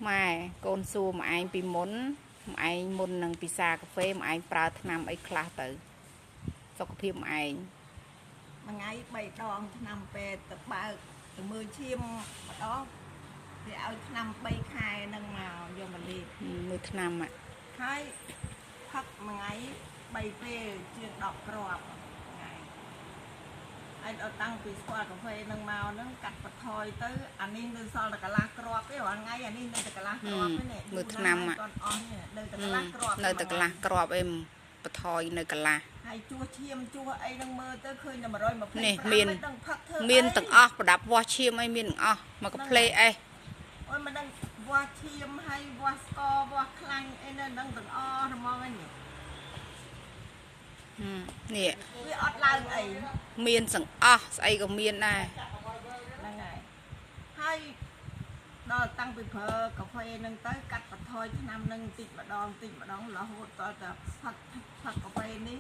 ម៉ែកូនសួរម៉ែឯងពីមុនម៉ែឯងមុននឹងពិសាកាហ្វេម៉ែឯងប្រើថ្នាំអីខ្លះទៅសុខភាពម៉ែឯងមួយថ្ងៃ3 ដងថ្នាំពេទ្យទៅបើកទៅមើលឈាមម្ដងគេឲ្យថ្នាំ3 ខែនឹងមកយកមកលេបមើលថ្នាំហើយផឹកមួយថ្ងៃ3 ពេលជាង10 គ្រាប់ថ្ងៃហើយដល់តាំងពីស្គាល់កាហ្វេនឹងមកហ្នឹងកាត់បន្ថយទៅអានេះនៅសល់តែកន្លះគ្រាប់ទេរាល់ថ្ងៃអានេះនៅតែកន្លះគ្រាប់ទេនេះមើលថ្នាំគាត់អស់នេះនៅតែកន្លះគ្រាប់នៅតែកន្លះគ្រាប់អីបន្ថយនៅកន្លះហើយជួសឈាមជួសអីនឹងមើលទៅឃើញតែ125នេះមានទាំងអស់ប្រដាប់វាស់ឈាមអីមានទាំងអស់មកកាផ្លេអីអូយមិនដឹងវាស់ឈាមហើយវាស់ស្ករវាស់ខ្លាញ់អីនៅនឹងទាំងអស់ហ្មងហ្នឹងនេះវាអត់ឡើងអីមានសង្អស់ស្អីក៏មានដែរហ្នឹងហើយដល់តាំងពីប្រើកាហ្វេហ្នឹងទៅកាត់បន្ថយថ្នាំហ្នឹងតិចម្ដងរហូតដល់តែផឹកកាហ្វេនេះ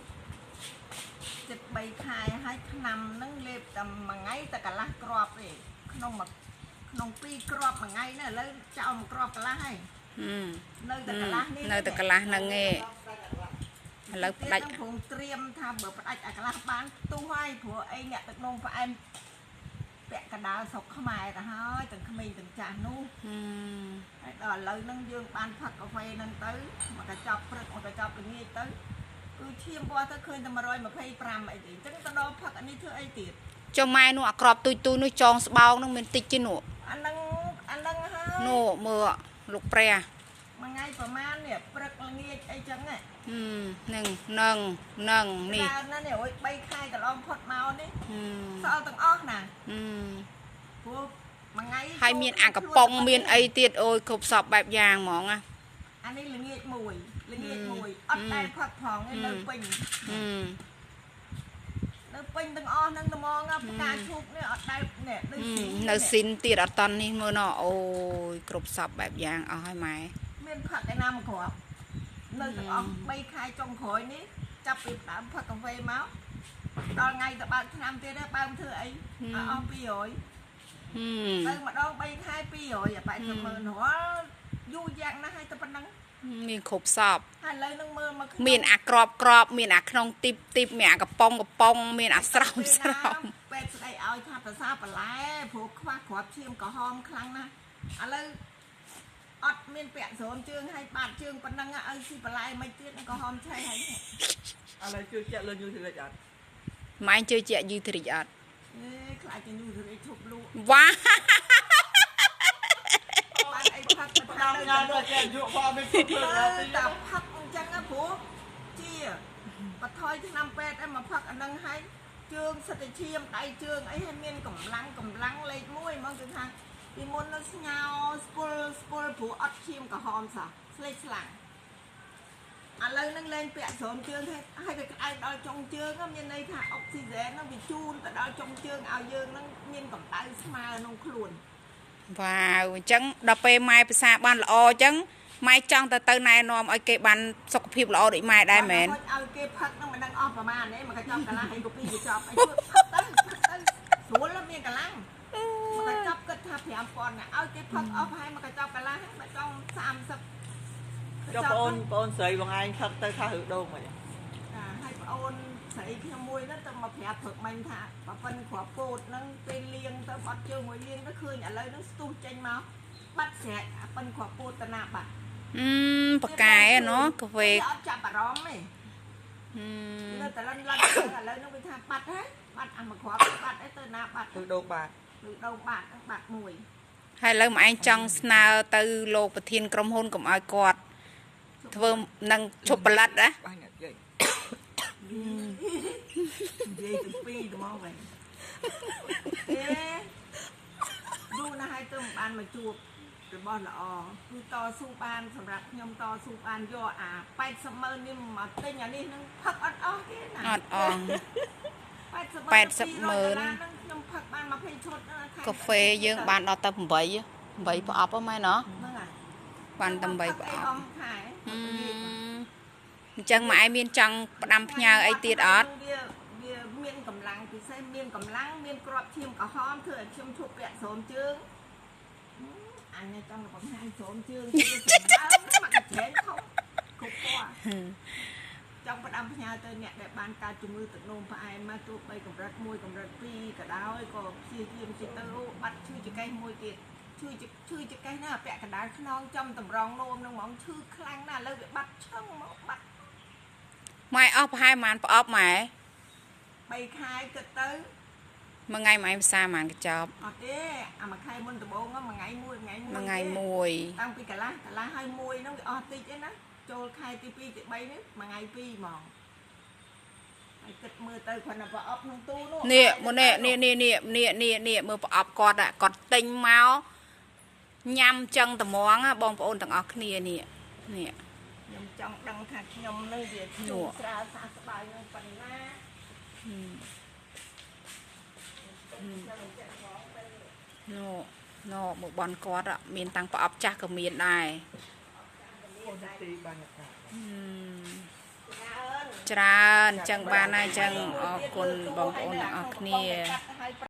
ចិត្ត3 ខែហើយថ្នាំហ្នឹងលេបតែមួយថ្ងៃតែកន្លះគ្រាប់ទេក្នុង2 គ្រាប់មួយថ្ងៃនេះឥឡូវចោល1 គ្រាប់កន្លះហើយនៅតែកន្លះនេះនៅតែកន្លះហ្នឹងឯងឥឡូវផ្ដាច់ខ្ញុំត្រៀមថាបើផ្ដាច់អាកន្លះបានទុះហើយព្រោះអីអ្នកទឹកនំផ្អែមពាក់កណ្ដាលស្រុកខ្មែរទៅហើយទាំងក្មេងទាំងចាស់នោះហើយដល់ឥឡូវហ្នឹងយើងបានផឹកកាហ្វេហ្នឹងទៅមកកញ្ចប់ព្រឹកមកកញ្ចប់ល្ងាចទៅគឺឈាមវាស់ទៅឃើញតែ125អីទេអញ្ចឹងទៅដល់ផឹកអានេះធ្វើអីទៀតចុះម៉ែនោះអាក្របទូចនោះចងស្បោងនោះមានតិចទេនោះអាហ្នឹងហើយនោះមើលលោកព្រះមួយថ្ងៃប្រហែលនេះព្រឹកល្ងាចអីចឹងហ្នឹងនេះដល់ណានេះអូយ3 ខែកន្លងផុតមកនេះសល់ទាំងអស់ណាព្រោះមួយថ្ងៃហើយមានអាកំប៉ុងមានអីទៀតអូយគ្រប់សពបែបយ៉ាងហ្មងណាអានេះល្ងាចមួយអត់ដែលផឹកផងឯនៅពេញទាំងអស់ហ្នឹងត្មងផ្កាឈូកនេះអត់ដែលនេះនៅស៊ីនទៀតអត់តន់នេះមើលណោអូយគ្រប់សពបែបយ៉ាងអស់ហើយម៉ែមានផឹកឯណាមកគ្រាប់នៅទាំងអស់3 ខែចុងក្រោយនេះចាប់ពីដើមផឹកកាហ្វេមកដល់ថ្ងៃទៅបើកឆ្នាំទៀតទេបើធ្វើអីអស់200ទៅម្ដង3 ខែ200អា80,000រាល់យូរយ៉ាងណាស់ហើយទៅប៉ុណ្ណឹងមានគ្រប់សពហើយឥឡូវនឹងមើលមកមានអាក្របមានអាក្នុងទីបមានអាកំប៉ុងមានអាស្រោមពេទ្យស្ដីឲ្យថាប្រសាបន្លែព្រោះខ្វះគ្រាប់ឈាមក្រហមខ្លាំងណាស់ឥឡូវអត់មានពាក់ស្រោមជើងហើយបាតជើងប៉ុណ្ណឹងឲ្យស៊ីបន្លែមិនទៀតក្រហមឆៃហើយឥឡូវជឿជាក់លើយូទ្រីចអត់ម៉ែជឿជាក់យូទ្រីចអត់ខ្លាចតែយូទ្រីចឈប់លក់វ៉ាបានអីផឹកទៅដល់ញ៉ាំទៅគេយក់ផងមានភឹកលើតែផឹកអញ្ចឹងព្រោះជាបន្ថយឆ្នាំពេទ្យឲ្យមកផឹកអានឹងហើយជើងសិតតែឈាមដៃជើងអីឲ្យមានកម្លាំងលេខ1ហ្មងគឺថាពីមុននៅស្ញោស្ពុលព្រោះអត់ឈាមក្រហមសោះស្លេកស្លាំងឥឡូវនឹងលែងពាក់ស្រោមជើងហើយវាក្អែកដល់ចុងជើងមានន័យថាអុកស៊ីហ្សែនហ្នឹងវាជូនទៅដល់ចុងជើងឲ្យយើងហ្នឹងមានកម្ដៅស្មើក្នុងខ្លួនវ៉ាវអញ្ចឹងដល់ពេលម៉ែភាសាបានល្អអញ្ចឹងម៉ែចង់ទៅណែនាំឲ្យគេបានសុខភាពល្អដូចម៉ែដែរមែនឲ្យគេផឹកហ្នឹងមិនដឹងអស់ប្រមាណទេមកកញ្ចប់កន្លះហើយកូពីគេចប់ឲ្យធ្វើផឹកទៅស្រួលមានកន្លះមកកញ្ចប់គិតថា5,000ណាឲ្យគេផឹកអស់ហើយមកកញ្ចប់កន្លះមកចង់30ចុះបងស្រីបងឯងផឹកទៅថាឬដូងមិនហើយបងស្រីខ្ញុំមួយហ្នឹងទៅមកប្រាប់ព្រឹកមិញថាបើប៉ិនគ្រាប់ពោតហ្នឹងពេលលាងទៅបាត់ជើងមួយលាងទៅឃើញឥឡូវហ្នឹងស្ទុះចេញមកបាត់ស្រែកប៉ិនគ្រាប់ពោតតាណាបាត់ប៉កែណោះកាហ្វេអត់ចាប់អារម្មណ៍ទេនៅតែលិនឥឡូវហ្នឹងវាថាបាត់ហើយបាត់អាមួយគ្រាប់បាត់អីទៅណាបាត់ឬដូងបាត់បាត់មួយហើយឥឡូវម៉ែឯងចង់ស្នើទៅលោកប្រធានក្រុមហ៊ុនកុំឲ្យគាត់ធ្វើនឹងឈប់ផលិតណាបាទនិយាយទៅពីរទៅមកវិញយូរណាស់ហើយទៅមិនបានមកជួបរបស់ល្អគឺតស៊ូបានសម្រាប់ខ្ញុំតស៊ូបានយកអា80,000នេះមកទិញអានេះនឹងផឹកអត់អស់ទេណាអត់អស់80,000ខ្ញុំផឹកបាន20ឈុតកាហ្វេយើងបានដល់ទៅ8ប្រអប់ហ្នឹងម៉ែណោះបានតែ8ប្រអប់អញ្ចឹងម៉ែមានចង់ផ្ដាំផ្ញើអីទៀតអត់វាមានកម្លាំងពិសេសមានកម្លាំងមានគ្រាប់ឈាមក្រហមធ្វើឲ្យខ្ញុំឈប់ពាក់ស្រោមជើង អញចង់បង្ហាញស្រោមជើងទៅមកកញ្ឆេងខុសគ្រប់ពណ៌ចង់ផ្ដាំផ្ញើទៅអ្នកដែលបានកើតជំងឺទឹកនោមផ្អែមមកទោះបីកម្រិត1កម្រិត2ក៏ដោយក៏ព្យាយាមជិះទៅបាត់ឈឺចង្កេះមួយទៀតឈឺចង្កេះណាពាក់កណ្ដាលខ្នងចំតម្រងនោមនឹងហ្មងឈឺខ្លាំងណាស់ឥឡូវវាបាត់ឈឹងមកបាត់ ម៉ែអស់ប្រហែលប៉ុន្មានប្រអប់ម៉ែ 3 ខែគិតទៅ មួយថ្ងៃម៉ែផ្សារប៉ុន្មានកញ្ចប់ អត់ទេអាមួយខែមុនដំបូងមួយថ្ងៃមួយ មួយ តាំងពីកន្លះហើយមួយហ្នឹងវាអស់តិចឯណាចូលខែទី2ទី3នេះមួយថ្ងៃ2ហ្មងហើយគិតមើលទៅគ្រាន់តែប្រអប់ក្នុងទូនោះ នេះមកនេះមើលប្រអប់គាត់ទិញមកញ៉ាំចឹងត្មងបងប្អូនទាំងអស់គ្នានេះ ខ្ញុំចង់ដឹងថាខ្ញុំនឹងវាជូរស្រាលសាស្បាយនឹងប៉ុណ្ណា ណូមកបនគាត់មានតាំងប្រអប់ចាស់ក៏មានដែរ អូនទីបានកា ច្រើនចឹងបានហើយចឹងអរគុណបងប្អូនទាំងអស់គ្នា